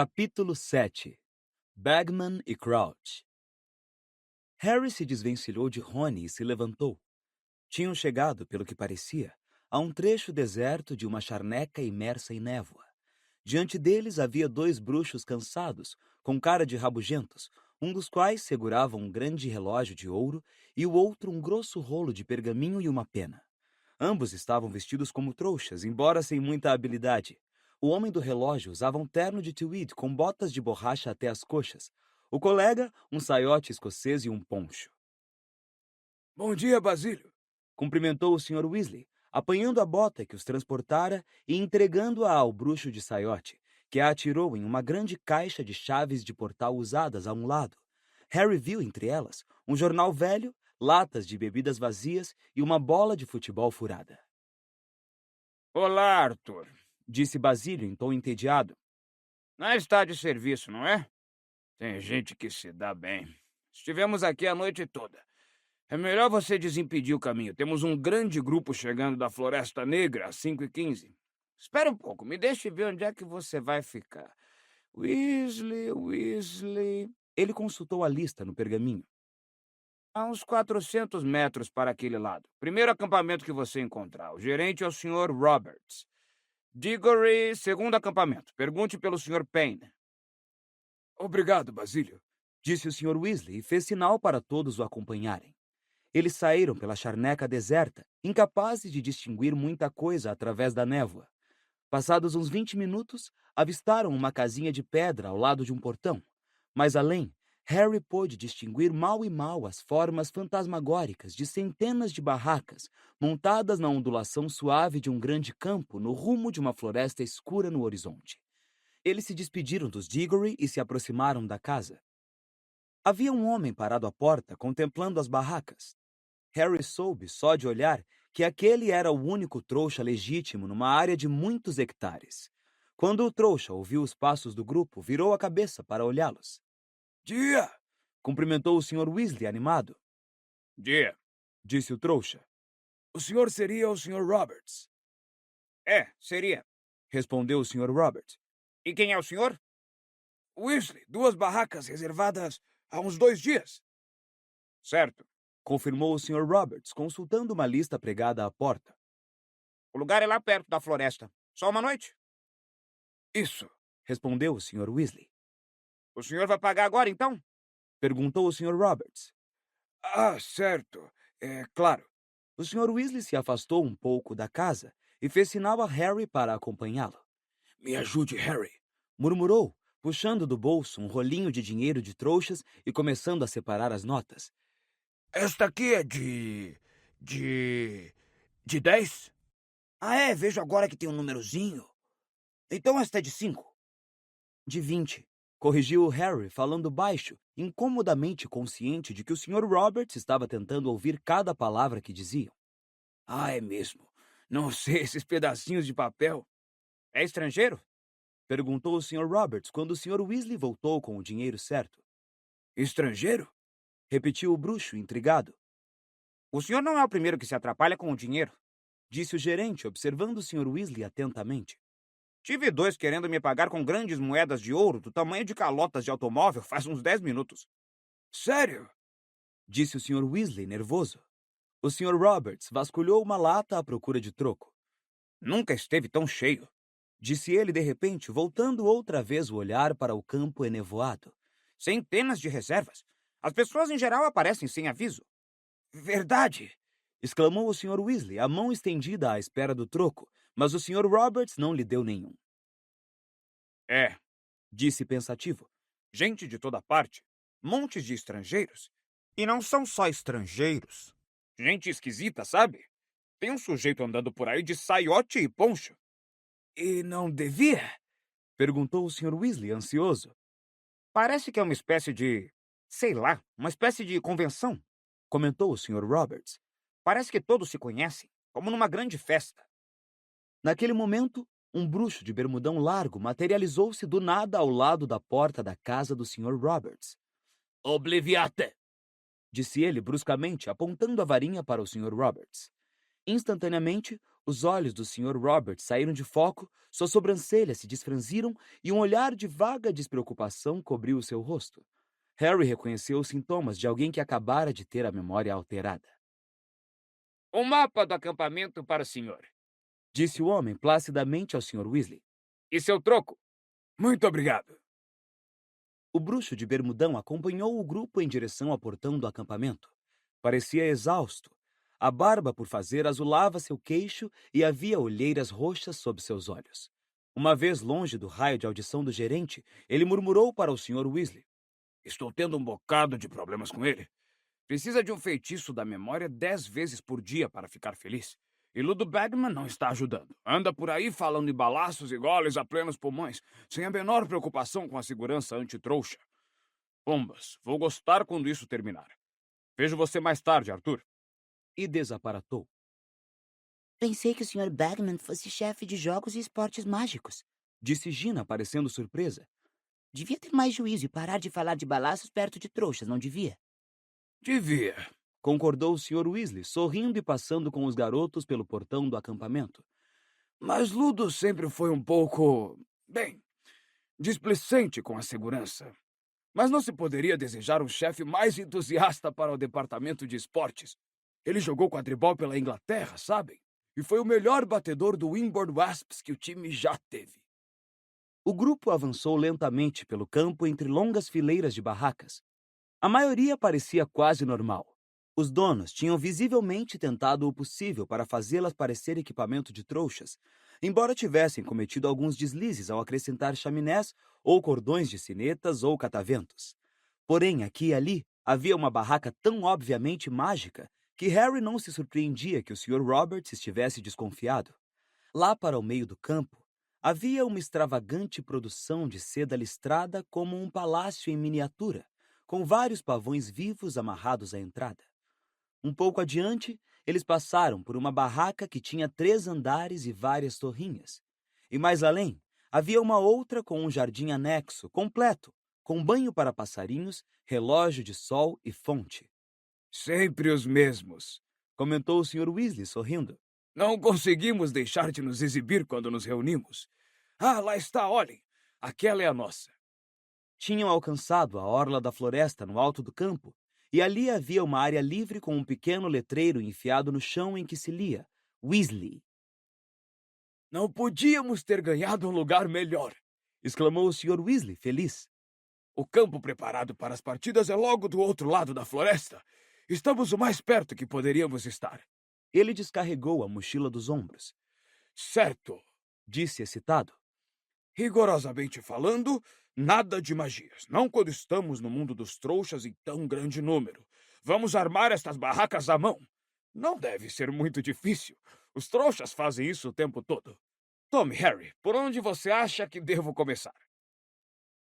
Capítulo 7. Bagman e Crouch. Harry se desvencilhou de Rony e se levantou. Tinham chegado, pelo que parecia, a um trecho deserto de uma charneca imersa em névoa. Diante deles havia dois bruxos cansados, com cara de rabugentos, um dos quais segurava um grande relógio de ouro e o outro um grosso rolo de pergaminho e uma pena. Ambos estavam vestidos como trouxas, embora sem muita habilidade. O homem do relógio usava um terno de tweed com botas de borracha até as coxas. O colega, um saiote escocês e um poncho. Bom dia, Basílio. Cumprimentou o Sr. Weasley, apanhando a bota que os transportara e entregando-a ao bruxo de saiote, que a atirou em uma grande caixa de chaves de portal usadas a um lado. Harry viu entre elas um jornal velho, latas de bebidas vazias e uma bola de futebol furada. Olá, Arthur. Disse Basílio em tom entediado. Não está de serviço, não é? Tem gente que se dá bem. Estivemos aqui a noite toda. É melhor você desimpedir o caminho. Temos um grande grupo chegando da Floresta Negra às 5h15. Espere um pouco, me deixe ver onde é que você vai ficar. Weasley... Ele consultou a lista no pergaminho. Há uns 400 metros para aquele lado. Primeiro acampamento que você encontrar. O gerente é o Sr. Roberts. Diggory, segundo acampamento. Pergunte pelo Sr. Payne. Obrigado, Basílio, disse o Sr. Weasley e fez sinal para todos o acompanharem. Eles saíram pela charneca deserta, incapazes de distinguir muita coisa através da névoa. Passados uns 20 minutos, avistaram uma casinha de pedra ao lado de um portão. Mais além, Harry pôde distinguir mal e mal as formas fantasmagóricas de centenas de barracas montadas na ondulação suave de um grande campo no rumo de uma floresta escura no horizonte. Eles se despediram dos Diggory e se aproximaram da casa. Havia um homem parado à porta, contemplando as barracas. Harry soube, só de olhar, que aquele era o único trouxa legítimo numa área de muitos hectares. Quando o trouxa ouviu os passos do grupo, virou a cabeça para olhá-los. Dia! Cumprimentou o Sr. Weasley animado. Dia! Disse o trouxa. O senhor seria o Sr. Roberts? É, seria. Respondeu o Sr. Roberts. E quem é o senhor? Weasley, 2 barracas reservadas há uns 2 dias. Certo. Confirmou o Sr. Roberts, consultando uma lista pregada à porta. O lugar é lá perto da floresta. Só uma noite? Isso, respondeu o Sr. Weasley. O senhor vai pagar agora, então? Perguntou o Sr. Roberts. Ah, certo. É claro. O Sr. Weasley se afastou um pouco da casa e fez sinal a Harry para acompanhá-lo. Me ajude, Harry, murmurou, puxando do bolso um rolinho de dinheiro de trouxas e começando a separar as notas. Esta aqui é de 10? Ah, é? Vejo agora que tem um númerozinho. Então esta é de 5. De 20, corrigiu o Harry, falando baixo, incomodamente consciente de que o Sr. Roberts estava tentando ouvir cada palavra que diziam. Ah, é mesmo. Não sei, esses pedacinhos de papel. É estrangeiro? Perguntou o Sr. Roberts quando o Sr. Weasley voltou com o dinheiro certo. Estrangeiro? Repetiu o bruxo, intrigado. O senhor não é o primeiro que se atrapalha com o dinheiro, disse o gerente, observando o Sr. Weasley atentamente. Tive 2 querendo me pagar com grandes moedas de ouro do tamanho de calotas de automóvel faz uns 10 minutos. Sério? Disse o Sr. Weasley, nervoso. O Sr. Roberts vasculhou uma lata à procura de troco. Nunca esteve tão cheio, disse ele de repente, voltando outra vez o olhar para o campo enevoado. Centenas de reservas. As pessoas em geral aparecem sem aviso. Verdade! Exclamou o Sr. Weasley, a mão estendida à espera do troco, mas o Sr. Roberts não lhe deu nenhum. É, disse pensativo. Gente de toda parte. Montes de estrangeiros. E não são só estrangeiros. Gente esquisita, sabe? Tem um sujeito andando por aí de saiote e poncho. E não devia? Perguntou o Sr. Weasley, ansioso. Parece que é uma espécie de... sei lá, uma espécie de convenção. Comentou o Sr. Roberts. Parece que todos se conhecem, como numa grande festa. Naquele momento, um bruxo de bermudão largo materializou-se do nada ao lado da porta da casa do Sr. Roberts. Obliviate! Disse ele bruscamente, apontando a varinha para o Sr. Roberts. Instantaneamente, Os olhos do Sr. Robert saíram de foco, suas sobrancelhas se desfranziram e um olhar de vaga despreocupação cobriu o seu rosto. Harry reconheceu os sintomas de alguém que acabara de ter a memória alterada. Um mapa do acampamento para o senhor. Disse o homem placidamente ao Sr. Weasley. E seu troco? Muito obrigado. O bruxo de bermudão acompanhou o grupo em direção ao portão do acampamento. Parecia exausto. A barba por fazer azulava seu queixo e havia olheiras roxas sob seus olhos. Uma vez longe do raio de audição do gerente, ele murmurou para o Sr. Weasley. Estou tendo um bocado de problemas com ele. Precisa de um feitiço da memória 10 vezes por dia para ficar feliz. E Ludo Bagman não está ajudando. Anda por aí falando em balaços e goles a plenos pulmões, sem a menor preocupação com a segurança anti-trouxa. Pombas, vou gostar quando isso terminar. Vejo você mais tarde, Arthur. E desaparatou. Pensei que o Sr. Bagman fosse chefe de jogos e esportes mágicos. Disse Gina, parecendo surpresa. Devia ter mais juízo e parar de falar de balaços perto de trouxas, não devia? Devia. Concordou o Sr. Weasley, sorrindo e passando com os garotos pelo portão do acampamento. Mas Ludo sempre foi um pouco, bem, displicente com a segurança. Mas não se poderia desejar um chefe mais entusiasta para o departamento de esportes. Ele jogou quadribol pela Inglaterra, sabem? E foi o melhor batedor do Wimborne Wasps que o time já teve. O grupo avançou lentamente pelo campo entre longas fileiras de barracas. A maioria parecia quase normal. Os donos tinham visivelmente tentado o possível para fazê-las parecer equipamento de trouxas, embora tivessem cometido alguns deslizes ao acrescentar chaminés ou cordões de sinetas ou cataventos. Porém, aqui e ali, havia uma barraca tão obviamente mágica que Harry não se surpreendia que o Sr. Roberts estivesse desconfiado. Lá para o meio do campo, havia uma extravagante produção de seda listrada como um palácio em miniatura, com vários pavões vivos amarrados à entrada. Um pouco adiante, eles passaram por uma barraca que tinha 3 andares e várias torrinhas. E mais além, havia uma outra com um jardim anexo, completo, com banho para passarinhos, relógio de sol e fonte. Sempre os mesmos, Comentou o Sr. Weasley, sorrindo. Não conseguimos deixar de nos exibir quando nos reunimos. Ah, lá está, olhem. Aquela é a nossa. Tinham alcançado a orla da floresta no alto do campo, e ali havia uma área livre com um pequeno letreiro enfiado no chão em que se lia Weasley. Não podíamos ter ganhado um lugar melhor, Exclamou o Sr. Weasley, feliz. O campo preparado para as partidas é logo do outro lado da floresta. Estamos o mais perto que poderíamos estar. Ele descarregou a mochila dos ombros. Certo. Disse excitado. Rigorosamente falando, nada de magias. Não quando estamos no mundo dos trouxas em tão grande número. Vamos armar estas barracas à mão. Não deve ser muito difícil. Os trouxas fazem isso o tempo todo. Tome, Harry, por onde você acha que devo começar?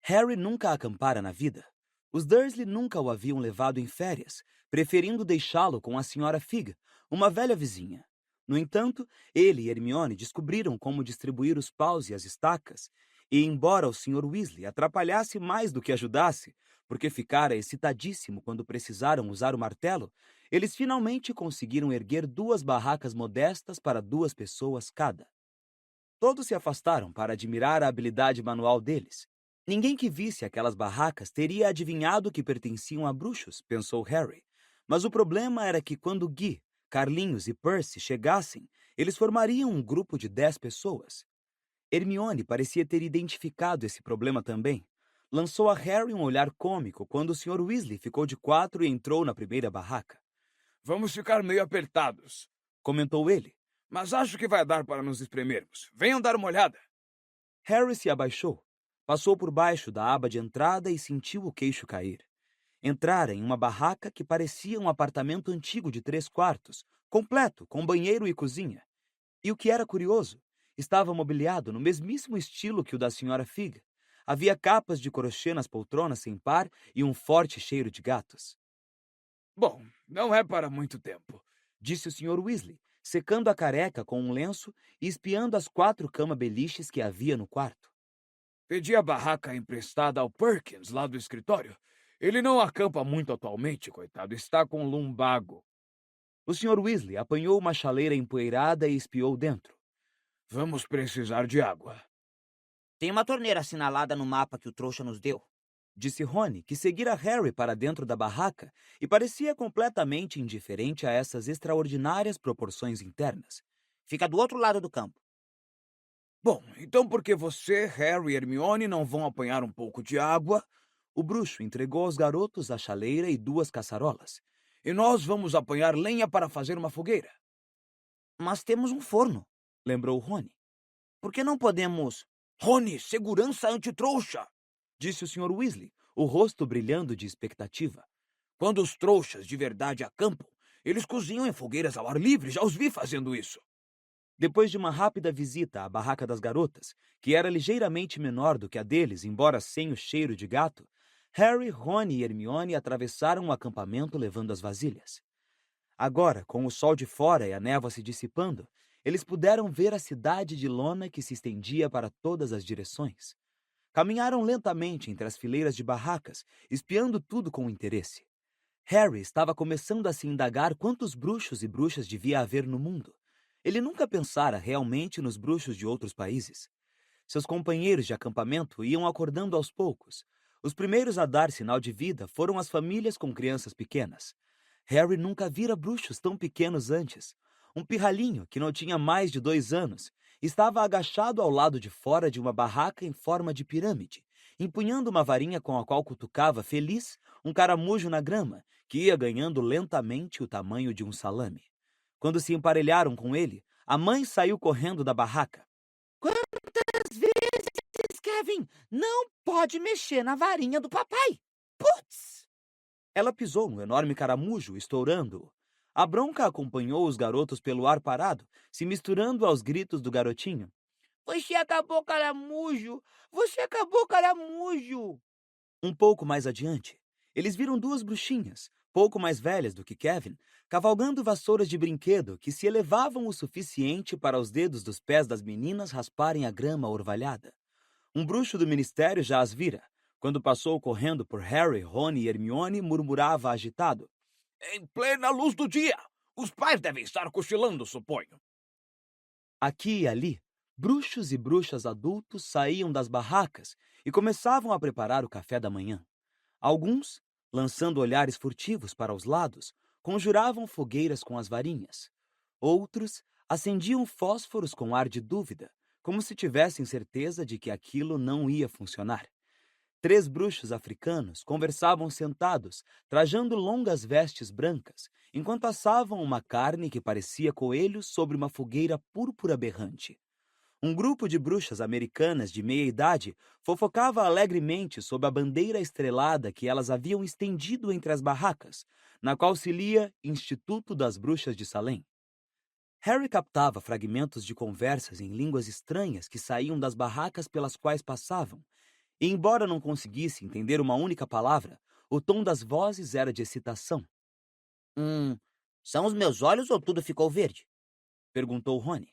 Harry nunca acampara na vida. Os Dursley nunca o haviam levado em férias, preferindo deixá-lo com a Sra. Fig, uma velha vizinha. No entanto, ele e Hermione descobriram como distribuir os paus e as estacas, e embora o Sr. Weasley atrapalhasse mais do que ajudasse, porque ficara excitadíssimo quando precisaram usar o martelo, eles finalmente conseguiram erguer 2 barracas modestas para 2 pessoas cada. Todos se afastaram para admirar a habilidade manual deles. Ninguém que visse aquelas barracas teria adivinhado que pertenciam a bruxos, pensou Harry. Mas o problema era que quando Guy, Carlinhos e Percy chegassem, eles formariam um grupo de 10 pessoas. Hermione parecia ter identificado esse problema também. Lançou a Harry um olhar cômico quando o Sr. Weasley ficou de 4 e entrou na primeira barraca. Vamos ficar meio apertados, Comentou ele. mas acho que vai dar para nos espremermos. Venham dar uma olhada. Harry se abaixou, passou por baixo da aba de entrada e sentiu o queixo cair. Entrara em uma barraca que parecia um apartamento antigo de 3 quartos, completo, com banheiro e cozinha. E o que era curioso, estava mobiliado no mesmíssimo estilo que o da Sra. Fig. Havia capas de crochê nas poltronas sem par e um forte cheiro de gatos. Bom, não é para muito tempo, Disse o Sr. Weasley, secando a careca com um lenço e espiando as 4 cama-beliches que havia no quarto. Pedi a barraca emprestada ao Perkins, lá do escritório. Ele não acampa muito atualmente, coitado. Está com lumbago. O Sr. Weasley apanhou uma chaleira empoeirada e espiou dentro. Vamos precisar de água. Tem uma torneira assinalada no mapa que o trouxa nos deu. Disse Rony, que seguira Harry para dentro da barraca e parecia completamente indiferente a essas extraordinárias proporções internas. Fica do outro lado do campo. Bom, então por que você, Harry e Hermione não vão apanhar um pouco de água? O bruxo entregou aos garotos a chaleira e 2 caçarolas. E nós vamos apanhar lenha para fazer uma fogueira. Mas temos um forno, Lembrou Rony. por que não podemos... Rony, segurança anti-trouxa! Disse o Sr. Weasley, o rosto brilhando de expectativa. Quando os trouxas de verdade acampam, eles cozinham em fogueiras ao ar livre. Já os vi fazendo isso. Depois de uma rápida visita à barraca das garotas, que era ligeiramente menor do que a deles, embora sem o cheiro de gato, Harry, Rony e Hermione atravessaram o acampamento levando as vasilhas. Agora, com o sol de fora e a névoa se dissipando, eles puderam ver a cidade de lona que se estendia para todas as direções. Caminharam lentamente entre as fileiras de barracas, espiando tudo com interesse. Harry estava começando a se indagar quantos bruxos e bruxas devia haver no mundo. Ele nunca pensara realmente nos bruxos de outros países. Seus companheiros de acampamento iam acordando aos poucos. Os primeiros a dar sinal de vida foram as famílias com crianças pequenas. Harry nunca vira bruxos tão pequenos antes. Um pirralhinho, que não tinha mais de 2 anos, estava agachado ao lado de fora de uma barraca em forma de pirâmide, empunhando uma varinha com a qual cutucava feliz um caramujo na grama, que ia ganhando lentamente o tamanho de um salame. Quando se emparelharam com ele, a mãe saiu correndo da barraca. Quantas vezes, Kevin? Não pode mexer na varinha do papai. Putz! Ela pisou no enorme caramujo, estourando-o. A bronca acompanhou os garotos pelo ar parado, se misturando aos gritos do garotinho. Você acabou, caramujo! Você acabou, caramujo! Um pouco mais adiante, eles viram 2 bruxinhas, pouco mais velhas do que Kevin, cavalgando vassouras de brinquedo que se elevavam o suficiente para os dedos dos pés das meninas rasparem a grama orvalhada. Um bruxo do ministério já as vira. Quando passou correndo por Harry, Rony e Hermione, murmurava agitado. Em plena luz do dia! Os pais devem estar cochilando, suponho. Aqui e ali, bruxos e bruxas adultos saíam das barracas e começavam a preparar o café da manhã. Alguns, lançando olhares furtivos para os lados, conjuravam fogueiras com as varinhas. Outros acendiam fósforos com ar de dúvida, como se tivessem certeza de que aquilo não ia funcionar. 3 bruxos africanos conversavam sentados, trajando longas vestes brancas, enquanto assavam uma carne que parecia coelho sobre uma fogueira púrpura berrante. Um grupo de bruxas americanas de meia-idade fofocava alegremente sob a bandeira estrelada que elas haviam estendido entre as barracas, na qual se lia Instituto das Bruxas de Salem. Harry captava fragmentos de conversas em línguas estranhas que saíam das barracas pelas quais passavam, e embora não conseguisse entender uma única palavra, o tom das vozes era de excitação. São os meus olhos ou tudo ficou verde? Perguntou Rony.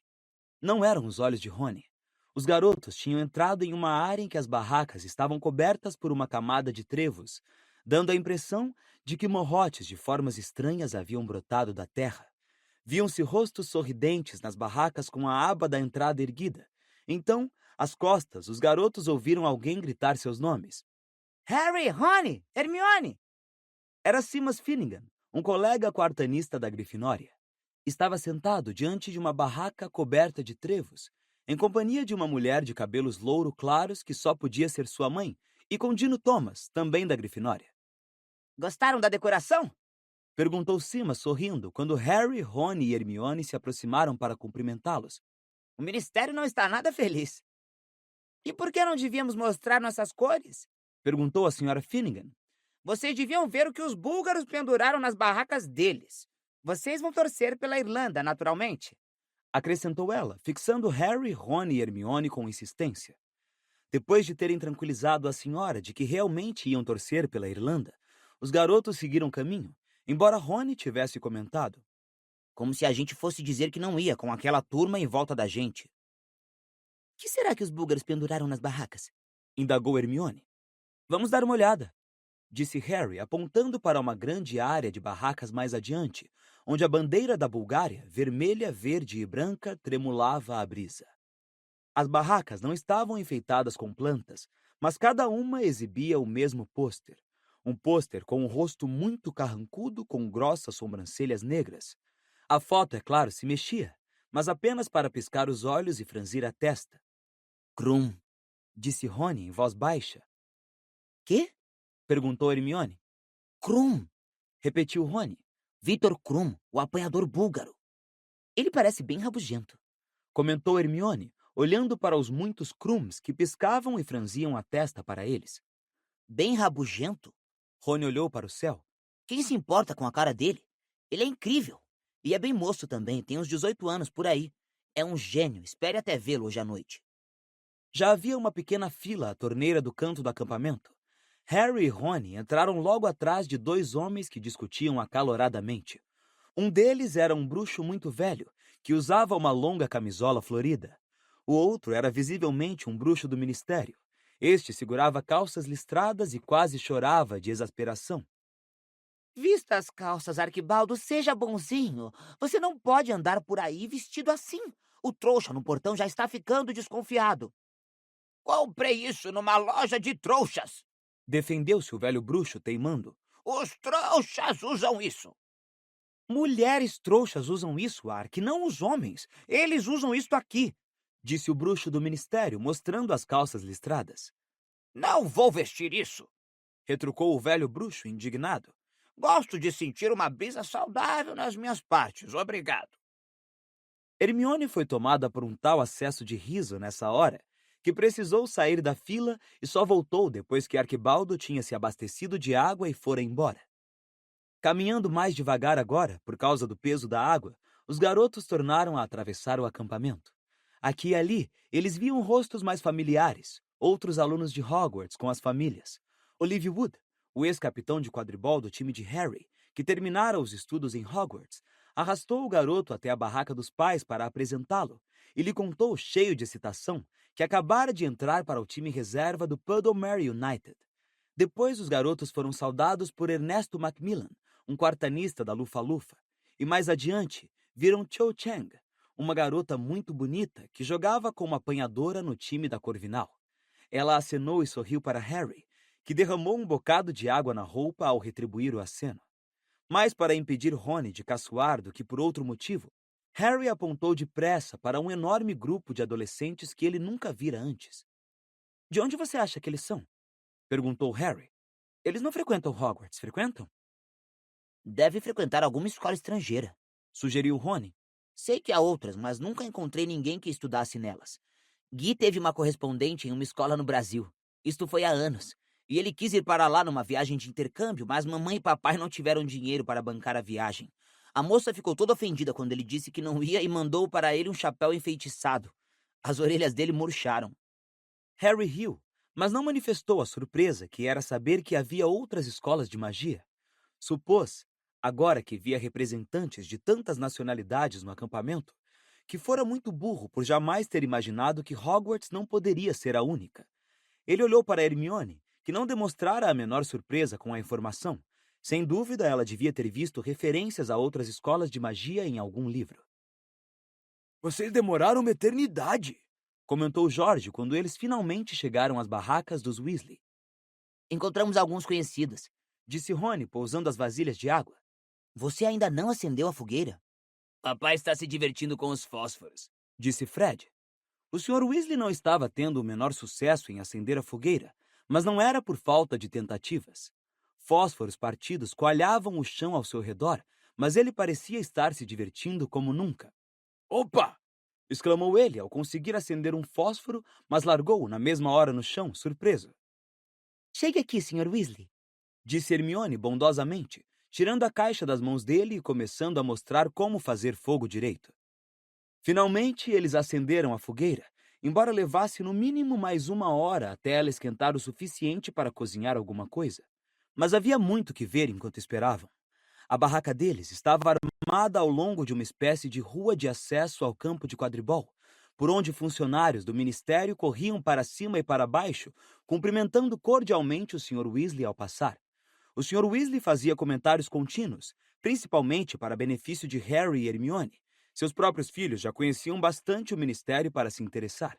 Não eram os olhos de Rony. Os garotos tinham entrado em uma área em que as barracas estavam cobertas por uma camada de trevos, dando a impressão de que morrotes de formas estranhas haviam brotado da terra. Viam-se rostos sorridentes nas barracas com a aba da entrada erguida. Então, às costas, os garotos ouviram alguém gritar seus nomes. Harry, Rony, Hermione! Era Seamus Finnegan, um colega quartanista da Grifinória. Estava sentado diante de uma barraca coberta de trevos, em companhia de uma mulher de cabelos louro claros que só podia ser sua mãe, e com Dino Thomas, também da Grifinória. Gostaram da decoração? Perguntou Seamus sorrindo, quando Harry, Rony e Hermione se aproximaram para cumprimentá-los. O ministério não está nada feliz. E por que não devíamos mostrar nossas cores? Perguntou a Sra. Finnegan. Vocês deviam ver o que os búlgaros penduraram nas barracas deles. Vocês vão torcer pela Irlanda, naturalmente. Acrescentou ela, fixando Harry, Rony e Hermione com insistência. Depois de terem tranquilizado a senhora de que realmente iam torcer pela Irlanda, os garotos seguiram caminho, embora Rony tivesse comentado. Como se a gente fosse dizer que não ia com aquela turma em volta da gente. O que será que os búlgaros penduraram nas barracas? Indagou Hermione. Vamos dar uma olhada, disse Harry, apontando para uma grande área de barracas mais adiante, onde a bandeira da Bulgária, vermelha, verde e branca, tremulava à brisa. As barracas não estavam enfeitadas com plantas, mas cada uma exibia o mesmo pôster. Um pôster com um rosto muito carrancudo com grossas sobrancelhas negras. A foto, é claro, se mexia, mas apenas para piscar os olhos e franzir a testa. Krum. Disse Rony em voz baixa. Quê? Perguntou Hermione. Krum. Repetiu Rony. Victor Krum, o apanhador búlgaro. Ele parece bem rabugento. Comentou Hermione, olhando para os muitos Krums que piscavam e franziam a testa para eles. Bem rabugento? Rony olhou para o céu. Quem se importa com a cara dele? Ele é incrível. E é bem moço também, tem uns 18 anos por aí. É um gênio, espere até vê-lo hoje à noite. Já havia uma pequena fila à torneira do canto do acampamento. Harry e Rony entraram logo atrás de dois homens que discutiam acaloradamente. Um deles era um bruxo muito velho, que usava uma longa camisola florida. O outro era visivelmente um bruxo do ministério. Este segurava calças listradas e quase chorava de exasperação. Vista as calças, Arquibaldo, seja bonzinho. Você não pode andar por aí vestido assim. O trouxa no portão já está ficando desconfiado. Comprei isso numa loja de trouxas. Defendeu-se o velho bruxo, teimando. Os trouxas usam isso. Mulheres trouxas usam isso, Ark, não os homens. Eles usam isto aqui, disse o bruxo do ministério, mostrando as calças listradas. Não vou vestir isso, retrucou o velho bruxo, indignado. Gosto de sentir uma brisa saudável nas minhas partes, obrigado. Hermione foi tomada por um tal acesso de riso nessa hora que precisou sair da fila e só voltou depois que Arquibaldo tinha se abastecido de água e fora embora. Caminhando mais devagar agora, por causa do peso da água, os garotos tornaram a atravessar o acampamento. Aqui e ali, eles viam rostos mais familiares, outros alunos de Hogwarts com as famílias. Olivia Wood, o ex-capitão de quadribol do time de Harry, que terminara os estudos em Hogwarts, arrastou o garoto até a barraca dos pais para apresentá-lo e lhe contou, cheio de excitação, que acabara de entrar para o time reserva do Puddlemere United. Depois, os garotos foram saudados por Ernesto Macmillan, um quartanista da Lufa-Lufa, e mais adiante viram Cho Chang, uma garota muito bonita que jogava como apanhadora no time da Corvinal. Ela acenou e sorriu para Harry, que derramou um bocado de água na roupa ao retribuir o aceno. Mais para impedir Rony de caçoar do que por outro motivo, Harry apontou depressa para um enorme grupo de adolescentes que ele nunca vira antes. De onde você acha que eles são? Perguntou Harry. Eles não frequentam Hogwarts, frequentam? Deve frequentar alguma escola estrangeira, sugeriu Rony. Sei que há outras, mas nunca encontrei ninguém que estudasse nelas. Guy teve uma correspondente em uma escola no Brasil. Isto foi há anos. E ele quis ir para lá numa viagem de intercâmbio, mas mamãe e papai não tiveram dinheiro para bancar a viagem. A moça ficou toda ofendida quando ele disse que não ia e mandou para ele um chapéu enfeitiçado. As orelhas dele murcharam. Harry riu, mas não manifestou a surpresa que era saber que havia outras escolas de magia. Supôs, agora que via representantes de tantas nacionalidades no acampamento, que fora muito burro por jamais ter imaginado que Hogwarts não poderia ser a única. Ele olhou para Hermione, que não demonstrara a menor surpresa com a informação. Sem dúvida, ela devia ter visto referências a outras escolas de magia em algum livro. Vocês demoraram uma eternidade, comentou George quando eles finalmente chegaram às barracas dos Weasley. Encontramos alguns conhecidos, disse Rony, pousando as vasilhas de água. Você ainda não acendeu a fogueira? Papai está se divertindo com os fósforos, disse Fred. O Sr. Weasley não estava tendo o menor sucesso em acender a fogueira, mas não era por falta de tentativas. Fósforos partidos coalhavam o chão ao seu redor, mas ele parecia estar se divertindo como nunca. Opa! Exclamou ele ao conseguir acender um fósforo, mas largou-o na mesma hora no chão, surpreso. Chegue aqui, Sr. Weasley, disse Hermione bondosamente, tirando a caixa das mãos dele e começando a mostrar como fazer fogo direito. Finalmente, eles acenderam a fogueira, embora levasse no mínimo mais 1 hora até ela esquentar o suficiente para cozinhar alguma coisa. Mas havia muito que ver enquanto esperavam. A barraca deles estava armada ao longo de uma espécie de rua de acesso ao campo de quadribol, por onde funcionários do ministério corriam para cima e para baixo, cumprimentando cordialmente o Sr. Weasley ao passar. O Sr. Weasley fazia comentários contínuos, principalmente para benefício de Harry e Hermione. Seus próprios filhos já conheciam bastante o ministério para se interessar.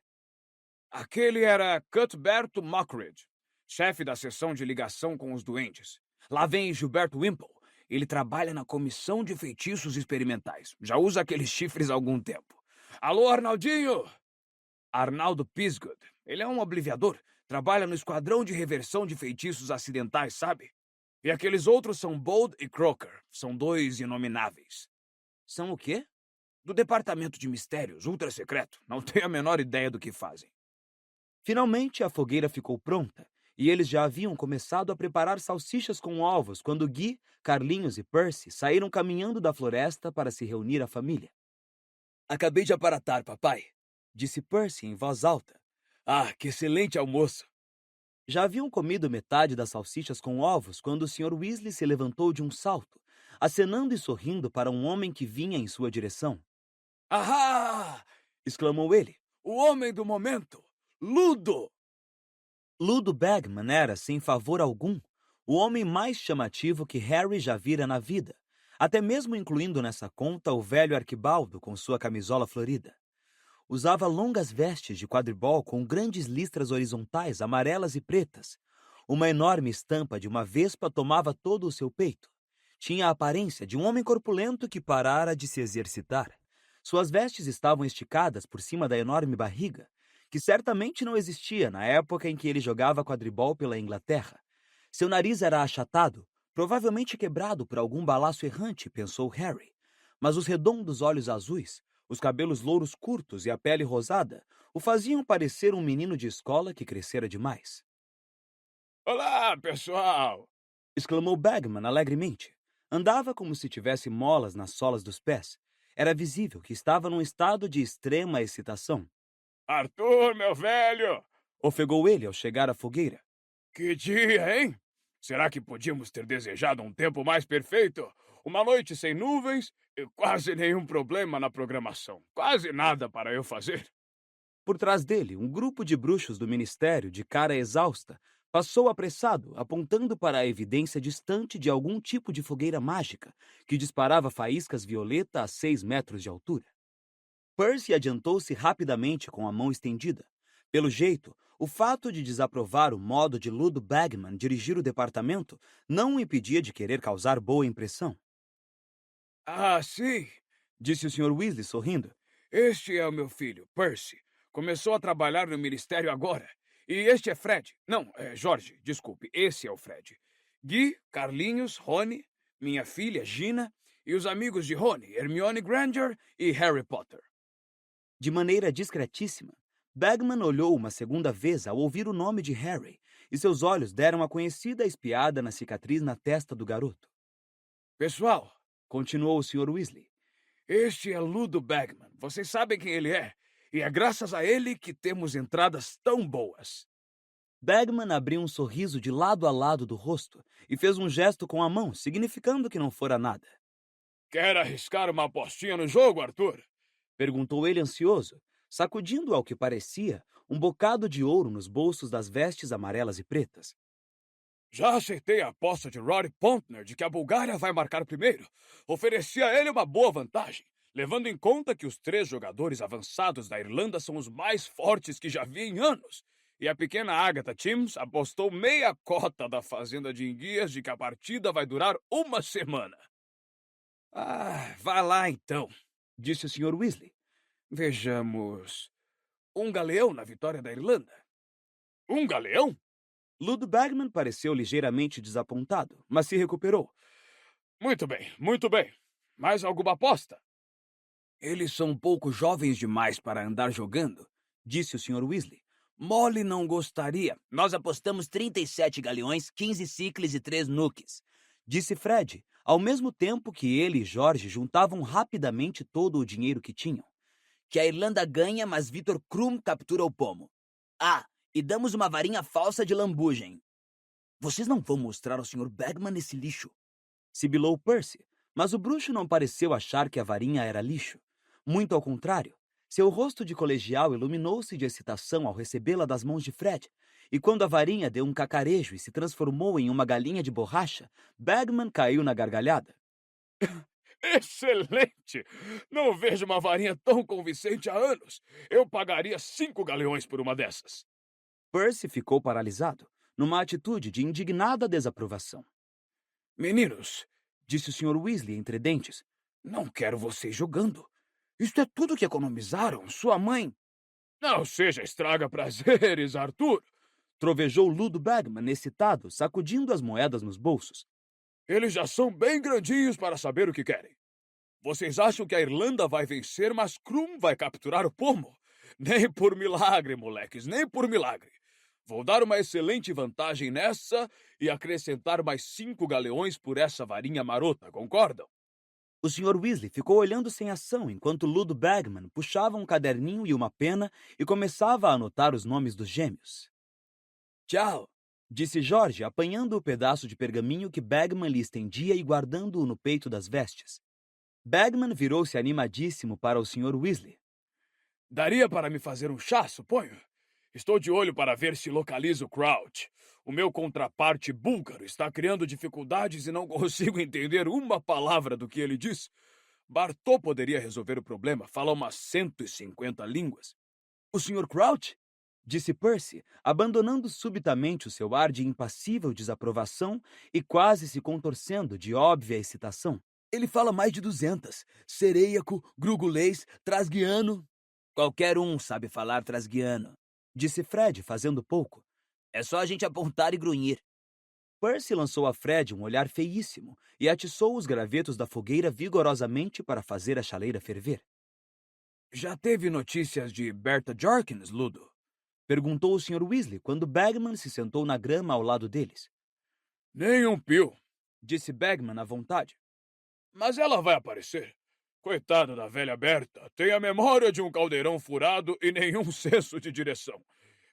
Aquele era Cuthberto Mockridge, chefe da seção de ligação com os doentes. Lá vem Gilberto Wimple. Ele trabalha na comissão de feitiços experimentais. Já usa aqueles chifres há algum tempo. Alô, Arnaldinho! Arnaldo Pisgood. Ele é um obliviador. Trabalha no esquadrão de reversão de feitiços acidentais, sabe? E aqueles outros são Bold e Crocker. São dois inomináveis. São o quê? Do Departamento de Mistérios, ultra secreto. Não tenho a menor ideia do que fazem. Finalmente, a fogueira ficou pronta, e eles já haviam começado a preparar salsichas com ovos quando Guy, Carlinhos e Percy saíram caminhando da floresta para se reunir à família. Acabei de aparatar, papai, disse Percy em voz alta. Ah, que excelente almoço! Já haviam comido metade das salsichas com ovos quando o Sr. Weasley se levantou de um salto, acenando e sorrindo para um homem que vinha em sua direção. Ahá! Exclamou ele. O homem do momento! Ludo! Ludo Bagman era, sem favor algum, o homem mais chamativo que Harry já vira na vida, até mesmo incluindo nessa conta o velho Arquibaldo com sua camisola florida. Usava longas vestes de quadribol com grandes listras horizontais amarelas e pretas. Uma enorme estampa de uma vespa tomava todo o seu peito. Tinha a aparência de um homem corpulento que parara de se exercitar. Suas vestes estavam esticadas por cima da enorme barriga, que certamente não existia na época em que ele jogava quadribol pela Inglaterra. Seu nariz era achatado, provavelmente quebrado por algum balaço errante, pensou Harry. Mas os redondos olhos azuis, os cabelos louros curtos e a pele rosada o faziam parecer um menino de escola que crescera demais. Olá, pessoal! Exclamou Bagman alegremente. Andava como se tivesse molas nas solas dos pés. Era visível que estava num estado de extrema excitação. Arthur, meu velho! Ofegou ele ao chegar à fogueira. Que dia, hein? Será que podíamos ter desejado um tempo mais perfeito? Uma noite sem nuvens e quase nenhum problema na programação. Quase nada para eu fazer. Por trás dele, um grupo de bruxos do ministério, de cara exausta, passou apressado, apontando para a evidência distante de algum tipo de fogueira mágica que disparava faíscas violeta a 6 metros de altura. Percy adiantou-se rapidamente com a mão estendida. Pelo jeito, o fato de desaprovar o modo de Ludo Bagman dirigir o departamento não o impedia de querer causar boa impressão. Ah, sim, disse o Sr. Weasley sorrindo. Este é o meu filho, Percy. Começou a trabalhar no ministério agora. E este é Fred. Não, é Jorge, desculpe. Esse é o Fred. Guy, Carlinhos, Rony, minha filha, Gina, e os amigos de Rony, Hermione Granger e Harry Potter. De maneira discretíssima, Bagman olhou uma segunda vez ao ouvir o nome de Harry, e seus olhos deram a conhecida espiada na cicatriz na testa do garoto. Pessoal, continuou o Sr. Weasley, este é Ludo Bagman. Vocês sabem quem ele é, e é graças a ele que temos entradas tão boas. Bagman abriu um sorriso de lado a lado do rosto e fez um gesto com a mão, significando que não fora nada. Quer arriscar uma apostinha no jogo, Arthur? Perguntou ele ansioso, sacudindo ao que parecia um bocado de ouro nos bolsos das vestes amarelas e pretas. Já aceitei a aposta de Rory Pontner de que a Bulgária vai marcar primeiro. Ofereci a ele uma boa vantagem, levando em conta que os 3 jogadores avançados da Irlanda são os mais fortes que já vi em anos. E a pequena Agatha Timms apostou meia cota da fazenda de enguias de que a partida vai durar 1 semana. Ah, vá lá então, disse o Sr. Weasley. Vejamos. 1 galeão na vitória da Irlanda. 1 galeão? Ludo Bagman pareceu ligeiramente desapontado, mas se recuperou. Muito bem, muito bem. Mais alguma aposta? Eles são um pouco jovens demais para andar jogando, disse o Sr. Weasley. Molly não gostaria. Nós apostamos 37 galeões, 15 cicles e 3 nuques, disse Fred, ao mesmo tempo que ele e Jorge juntavam rapidamente todo o dinheiro que tinham. Que a Irlanda ganha, mas Victor Krum captura o pomo. Ah, e damos uma varinha falsa de lambugem. Vocês não vão mostrar ao Sr. Bagman esse lixo, sibilou Percy, mas o bruxo não pareceu achar que a varinha era lixo. Muito ao contrário, seu rosto de colegial iluminou-se de excitação ao recebê-la das mãos de Fred, e quando a varinha deu um cacarejo e se transformou em uma galinha de borracha, Bagman caiu na gargalhada. Excelente! Não vejo uma varinha tão convincente há anos. Eu pagaria 5 galeões por uma dessas. Percy ficou paralisado, numa atitude de indignada desaprovação. Meninos, Disse o Sr. Weasley entre dentes. não quero vocês jogando. Isto é tudo que economizaram. Sua mãe... Não seja estraga prazeres, Arthur. Trovejou Ludo Bagman, excitado, sacudindo as moedas nos bolsos. Eles já são bem grandinhos para saber o que querem. Vocês acham que a Irlanda vai vencer, mas Krum vai capturar o pomo? Nem por milagre, moleques, nem por milagre. Vou dar uma excelente vantagem nessa e acrescentar mais 5 galeões por essa varinha marota, concordam? O Sr. Weasley ficou olhando sem ação enquanto Ludo Bagman puxava um caderninho e uma pena e começava a anotar os nomes dos gêmeos. Tchau. Disse George, apanhando o pedaço de pergaminho que Bagman lhe estendia e guardando-o no peito das vestes. Bagman virou-se animadíssimo para o Sr. Weasley. Daria para me fazer um chá, suponho? Estou de olho para ver se localizo Crouch. O meu contraparte búlgaro está criando dificuldades e não consigo entender uma palavra do que ele diz. Bartô poderia resolver o problema, fala umas 150 línguas. O Sr. Crouch? Disse Percy, abandonando subitamente o seu ar de impassível desaprovação e quase se contorcendo de óbvia excitação. Ele fala mais de 200. Sereiaco, grugulês, trasguiano. Qualquer um sabe falar trasguiano, disse Fred, fazendo pouco. É só a gente apontar e grunhir. Percy lançou a Fred um olhar feíssimo e atiçou os gravetos da fogueira vigorosamente para fazer a chaleira ferver. Já teve notícias de Berta Jorkins, Ludo? Perguntou o Sr. Weasley quando Bagman se sentou na grama ao lado deles. Nem um pio, Disse Bagman à vontade. mas ela vai aparecer. Coitada da velha Berta, tem a memória de um caldeirão furado e nenhum senso de direção.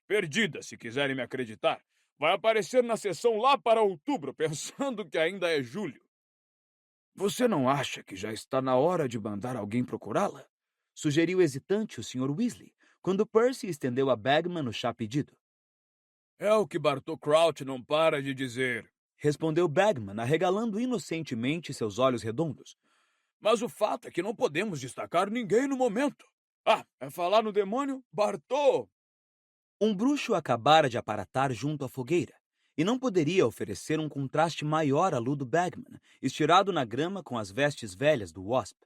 Perdida, se quiserem me acreditar. Vai aparecer na sessão lá para outubro, pensando que ainda é julho. Você não acha que já está na hora de mandar alguém procurá-la? Sugeriu hesitante o Sr. Weasley, quando Percy estendeu a Bagman o chá pedido. É o que Bartô Crouch não para de dizer. Respondeu Bagman, arregalando inocentemente seus olhos redondos. Mas o fato é que não podemos destacar ninguém no momento. Ah, é falar no demônio? Bartô! Um bruxo acabara de aparatar junto à fogueira, e não poderia oferecer um contraste maior a Ludo Bagman, estirado na grama com as vestes velhas do Wasp.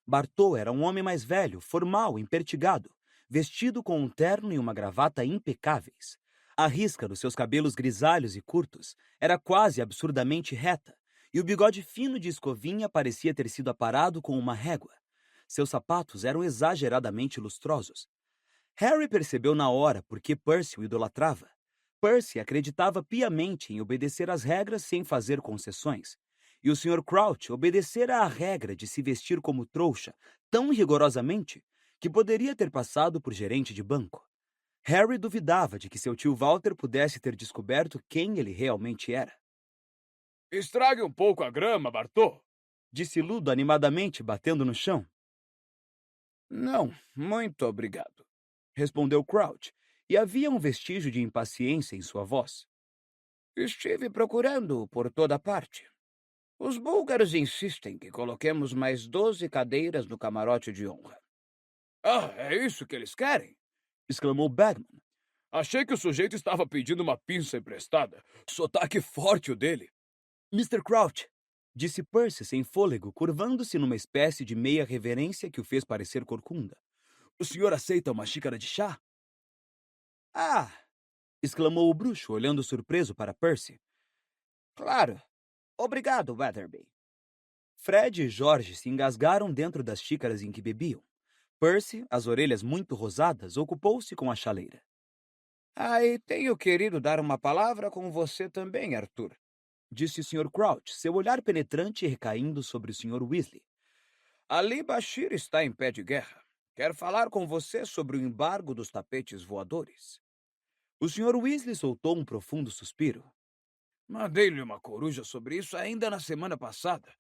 Bartô era um homem mais velho, formal, empertigado, vestido com um terno e uma gravata impecáveis. A risca dos seus cabelos grisalhos e curtos era quase absurdamente reta, e o bigode fino de escovinha parecia ter sido aparado com uma régua. Seus sapatos eram exageradamente lustrosos. Harry percebeu na hora por que Percy o idolatrava. Percy acreditava piamente em obedecer às regras sem fazer concessões. E o Sr. Crouch obedecera à regra de se vestir como trouxa tão rigorosamente que poderia ter passado por gerente de banco. Harry duvidava de que seu tio Walter pudesse ter descoberto quem ele realmente era. Estrague um pouco a grama, Bartô. Disse Ludo animadamente, batendo no chão. Não, muito obrigado. Respondeu Crouch, e havia um vestígio de impaciência em sua voz. Estive procurando por toda parte. Os búlgaros insistem que coloquemos mais 12 cadeiras no camarote de honra. Ah, é isso que eles querem? Exclamou Bagman. Achei que o sujeito estava pedindo uma pinça emprestada. Sotaque forte o dele. Mr. Crouch, disse Percy sem fôlego, curvando-se numa espécie de meia reverência que o fez parecer corcunda. O senhor aceita uma xícara de chá? Ah! Exclamou o bruxo, olhando surpreso para Percy. Claro. Obrigado, Weatherby. Fred e George se engasgaram dentro das xícaras em que bebiam. Percy, as orelhas muito rosadas, ocupou-se com a chaleira. E tenho querido dar uma palavra com você também, Arthur. Disse o Sr. Crouch, seu olhar penetrante recaindo sobre o Sr. Weasley. Ali Bashir está em pé de guerra. Quer falar com você sobre o embargo dos tapetes voadores. O Sr. Weasley soltou um profundo suspiro. Mandei-lhe uma coruja sobre isso ainda na semana passada.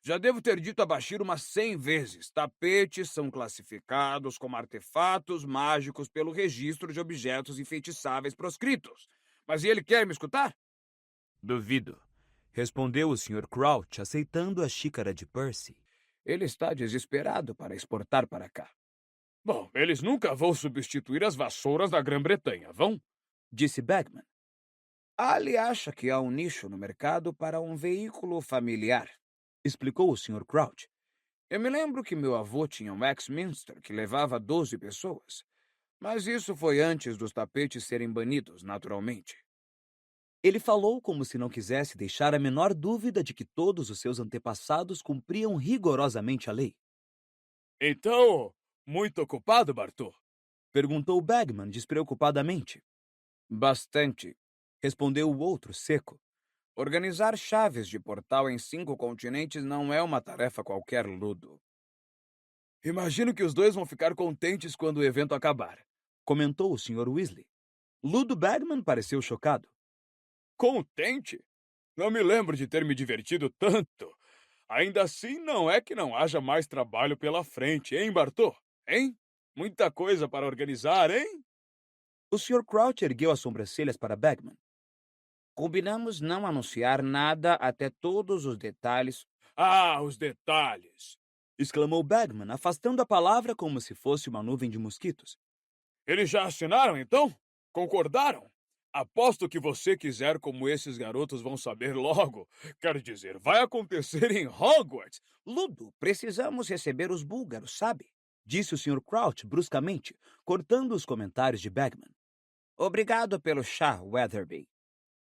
Já devo ter dito a Bashir umas 100 vezes. Tapetes são classificados como artefatos mágicos pelo registro de objetos enfeitiçáveis proscritos. Mas e ele quer me escutar? Duvido. respondeu o Sr. Crouch, aceitando a xícara de Percy. Ele está desesperado para exportar para cá. Bom, eles nunca vão substituir as vassouras da Grã-Bretanha, vão? Disse Bagman. Ali acha que há um nicho no mercado para um veículo familiar, Explicou o Sr. Crouch. Eu me lembro que meu avô tinha um Axminster que levava 12 pessoas. Mas isso foi antes dos tapetes serem banidos, naturalmente. Ele falou como se não quisesse deixar a menor dúvida de que todos os seus antepassados cumpriam rigorosamente a lei. Então, muito ocupado, Bartô? Perguntou Bagman despreocupadamente. Bastante. Respondeu o outro, seco. Organizar chaves de portal em 5 continentes não é uma tarefa qualquer, Ludo. Imagino que os dois vão ficar contentes quando o evento acabar. Comentou o Sr. Weasley. Ludo Bagman pareceu chocado. Contente? Não me lembro de ter me divertido tanto. Ainda assim, não é que não haja mais trabalho pela frente, hein, Bartô? Hein? Muita coisa para organizar, hein? O Sr. Crouch ergueu as sobrancelhas para Bagman. Combinamos não anunciar nada até todos os detalhes. Ah, os detalhes! Exclamou Bagman, afastando a palavra como se fosse uma nuvem de mosquitos. Eles já assinaram, então? Concordaram? Aposto que você quiser como esses garotos vão saber logo. Quero dizer, vai acontecer em Hogwarts. Ludo, precisamos receber os búlgaros, sabe? Disse o Sr. Crouch bruscamente, cortando os comentários de Bagman. Obrigado pelo chá, Weatherby.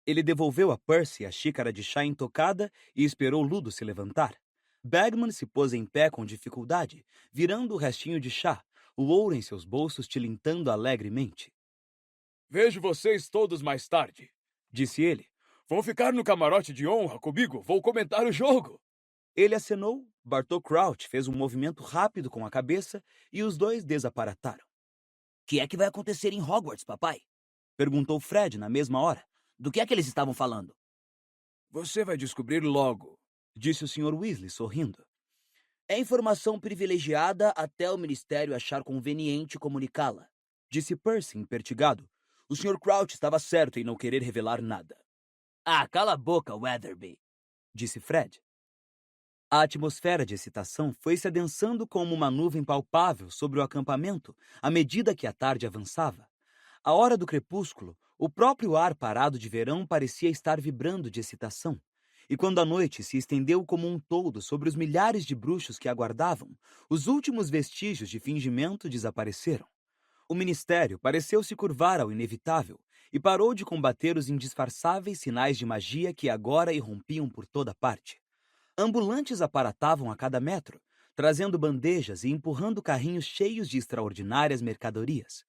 Ele devolveu a Percy a xícara de chá intocada e esperou Ludo se levantar. Bagman se pôs em pé com dificuldade, virando o restinho de chá, o ouro em seus bolsos tilintando alegremente. Vejo vocês todos mais tarde, Disse ele. Vão ficar no camarote de honra comigo? Vou comentar o jogo. Ele acenou, Bartô Crouch fez um movimento rápido com a cabeça e os dois desaparataram. O que é que vai acontecer em Hogwarts, papai? Perguntou Fred na mesma hora. Do que é que eles estavam falando? Você vai descobrir logo, Disse o Sr. Weasley, sorrindo. É informação privilegiada até o Ministério achar conveniente comunicá-la. Disse Percy, impertigado. O Sr. Crouch estava certo em não querer revelar nada. Ah, cala a boca, Weatherby. Disse Fred. A atmosfera de excitação foi se adensando como uma nuvem palpável sobre o acampamento à medida que a tarde avançava. À hora do crepúsculo, o próprio ar parado de verão parecia estar vibrando de excitação. E quando a noite se estendeu como um todo sobre os milhares de bruxos que aguardavam, os últimos vestígios de fingimento desapareceram. O ministério pareceu se curvar ao inevitável e parou de combater os indisfarçáveis sinais de magia que agora irrompiam por toda parte. Ambulantes aparatavam a cada metro, trazendo bandejas e empurrando carrinhos cheios de extraordinárias mercadorias.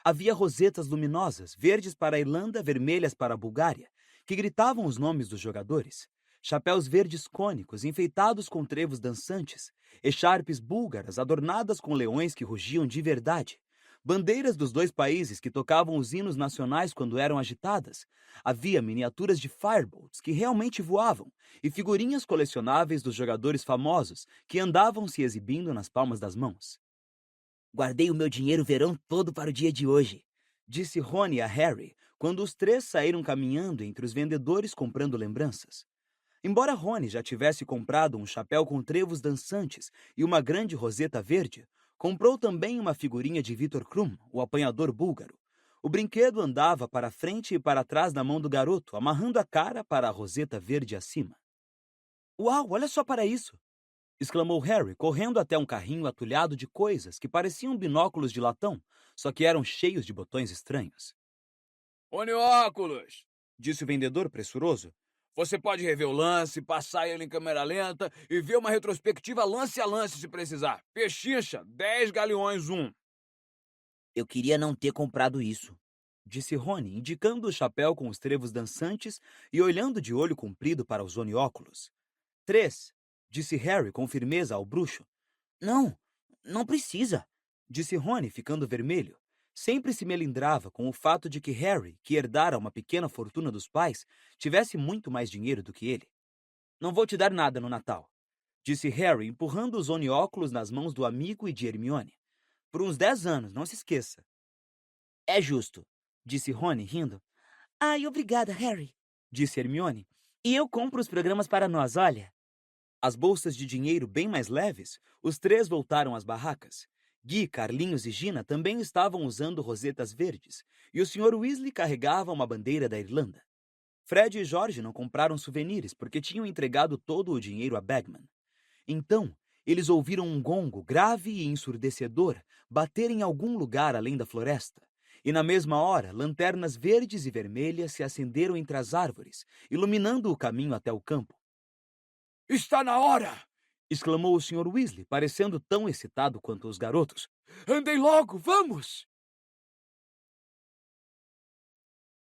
Havia rosetas luminosas, verdes para a Irlanda, vermelhas para a Bulgária, que gritavam os nomes dos jogadores. Chapéus verdes cônicos, enfeitados com trevos dançantes, echarpes búlgaras adornadas com leões que rugiam de verdade, bandeiras dos dois países que tocavam os hinos nacionais quando eram agitadas. Havia miniaturas de firebolts que realmente voavam e figurinhas colecionáveis dos jogadores famosos que andavam se exibindo nas palmas das mãos. Guardei o meu dinheiro o verão todo para o dia de hoje, Disse Rony a Harry quando os três saíram caminhando entre os vendedores comprando lembranças. Embora Rony já tivesse comprado um chapéu com trevos dançantes e uma grande roseta verde, comprou também uma figurinha de Victor Krum, o apanhador búlgaro. O brinquedo andava para frente e para trás na mão do garoto, amarrando a cara para a roseta verde acima. "Uau, olha só para isso!" exclamou Harry, correndo até um carrinho atulhado de coisas que pareciam binóculos de latão, só que eram cheios de botões estranhos.One óculos! Disse o vendedor pressuroso. Você pode rever o lance, passar ele em câmera lenta e ver uma retrospectiva lance a lance se precisar. Pechincha, 10 galeões, 1. Eu queria não ter comprado isso. Disse Rony, indicando o chapéu com os trevos dançantes e olhando de olho comprido para os onióculos. 3, disse Harry com firmeza ao bruxo. Não, não precisa. Disse Rony, ficando vermelho. Sempre se melindrava com o fato de que Harry, que herdara uma pequena fortuna dos pais, tivesse muito mais dinheiro do que ele. Não vou te dar nada no Natal, disse Harry, empurrando os onióculos nas mãos do amigo e de Hermione. Por uns 10 anos, não se esqueça. É justo, Disse Rony, rindo. Ai, obrigada, Harry. Disse Hermione. E eu compro os programas para nós, olha. As bolsas de dinheiro bem mais leves, os três voltaram às barracas. Gui, Carlinhos e Gina também estavam usando rosetas verdes, e o Sr. Weasley carregava uma bandeira da Irlanda. Fred e George não compraram souvenirs porque tinham entregado todo o dinheiro a Bagman. Então, eles ouviram um gongo grave e ensurdecedor bater em algum lugar além da floresta. E na mesma hora, lanternas verdes e vermelhas se acenderam entre as árvores, iluminando o caminho até o campo. Está na hora! Exclamou o Sr. Weasley, parecendo tão excitado quanto os garotos. Andem logo, vamos!